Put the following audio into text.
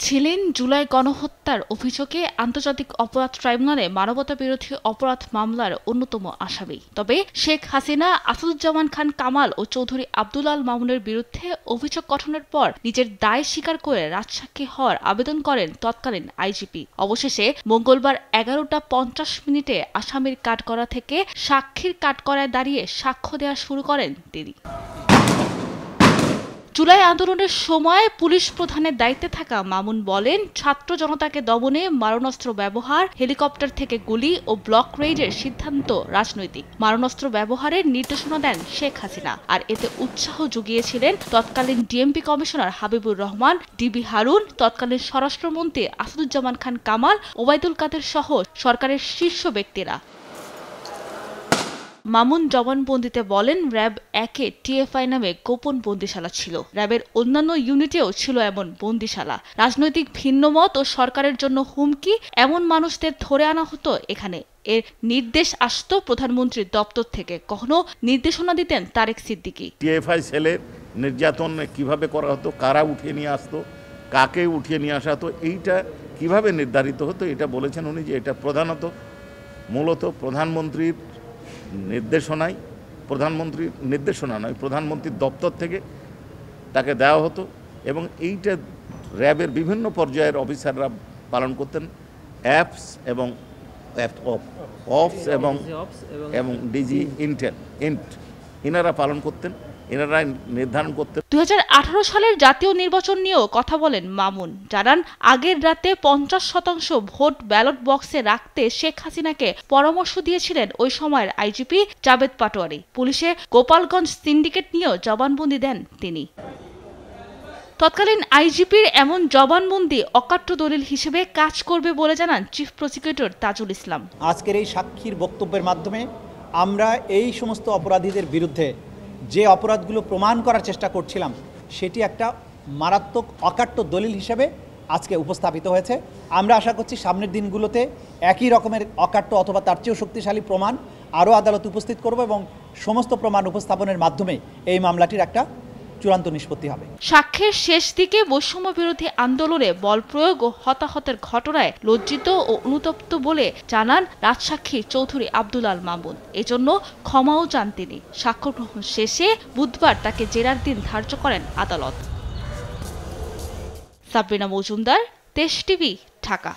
ছিলেন জুলাই গণহত্যার অভিযোগে আন্তর্জাতিক অপরাধ ট্রাইব্যুনালে মানবতাবিরোধী অপরাধ মামলার অন্যতম আসামি। তবে শেখ হাসিনা, আসাদুজ্জামান খান কামাল ও চৌধুরী আব্দুল আল মামুনের বিরুদ্ধে অভিযোগ গঠনের পর নিজের দায় স্বীকার করে রাজসাক্ষী হওয়ার আবেদন করেন তৎকালীন আইজিপি। অবশেষে মঙ্গলবার 11টা 50 আসামির কাঠগড়া থেকে সাক্ষীর কাঠগড়ায় দাঁড়িয়ে সাক্ষ্য দেওয়া শুরু করেন তিনি। জুলাই আন্দোলনের সময় পুলিশ প্রধানের দায়িত্বে থাকা মামুন বলেন, ছাত্র জনতাকে দমনে মারণাস্ত্র ব্যবহার, হেলিকপ্টার থেকে গুলি ও ব্লক রেইডের সিদ্ধান্ত রাজনৈতিক। মারণাস্ত্র ব্যবহারের নির্দেশনা দেন শেখ হাসিনা, আর এতে উৎসাহ জুগিয়েছিলেন তৎকালীন DMP commissioner Habibur Rahman, DB Harun, তৎকালীন স্বরাষ্ট্রমন্ত্রী আসাদুজ্জামান খান কামাল, ওবায়দুল কাদের সহ সরকারের শীর্ষ ব্যক্তিরা। মামুন জবানবন্দিতে বলেন, র্যাব 1-এ টিএফআই নামে গোপন বন্দিশালা ছিল। র্যাবের অন্যান্য ইউনিটেও ছিল এমন বন্দিশালা। রাজনৈতিক ভিন্নমত ও সরকারের জন্য হুমকি এমন মানুষদের ধরে আনা হতো এখানে। এর নির্দেশ আসত প্রধানমন্ত্রীর দপ্তর থেকে, কখনো নির্দেশনা দিতেন তারেক সিদ্দিকী। টিএফআই সেলের নির্যাতন কিভাবে করা হতো, কারা উঠিয়ে নিয়ে আসতো, কাকে উঠিয়ে নিয়ে আসা হতো, এইটা কিভাবে নির্ধারিত হতো, এটা বলেছেন উনি যে এটা মূলত প্রধানমন্ত্রীর নির্দেশনায়, প্রধানমন্ত্রীর নির্দেশনা নয়, প্রধানমন্ত্রীর দপ্তর থেকে তাকে দেওয়া হতো এবং এইটা র্যাবের বিভিন্ন পর্যায়ের অফিসাররা পালন করতেন। অ্যাপস এবং এবং ডিজি ইন্ট এনারা পালন করতেন, এনারা নির্ধারণ করতেন। 2018 সালের জাতীয় নির্বাচন নিয়েও কথা বলেন মামুন। জানান, আগের রাতে 50% ভোট ব্যালট বক্সে রাখতে শেখ হাসিনাকে পরামর্শ দিয়েছিলেন ওই সময়ের আইজিপি জাবেদ পাটোয়ারি। পুলিশে গোপালগঞ্জ সিন্ডিকেট নিয়েও জবানবন্দি দেন তিনি। তৎকালীন আইজিপির এমন জবানবন্দি অকাট্য দলিল হিসেবে কাজ করবে বলে জানান চিফ প্রসিকিউটর তাজুল ইসলাম। আজকের এই সাক্ষীর বক্তব্যের মাধ্যমে আমরা এই সমস্ত অপরাধীদের বিরুদ্ধে যে অপরাধগুলো প্রমাণ করার চেষ্টা করছিলাম সেটি একটা মারাত্মক অকাট্য দলিল হিসেবে আজকে উপস্থাপিত হয়েছে। আমরা আশা করছি সামনের দিনগুলোতে একই রকমের অকাট্য অথবা তার চেয়েও শক্তিশালী প্রমাণ আরও আদালতে উপস্থিত করব এবং সমস্ত প্রমাণ উপস্থাপনের মাধ্যমে এই মামলাটির একটা চূড়ান্ত নিষ্পত্তি হবে। সাক্ষ্যের শেষ দিকে বৈষম্য বিরোধী আন্দোলনে বল প্রয়োগ ও হতাহতের ঘটনায় লজ্জিত ও অনুতপ্ত বলে জানান রাজসাক্ষী চৌধুরী আব্দুল আল মামুন। এজন্য ক্ষমাও চান তিনি। সাক্ষ্য গ্রহণ শেষে বুধবার তাকে জেরার দিন ধার্য করেন আদালত। সাবরিনা মজুমদার, দেশ টিভি, ঢাকা।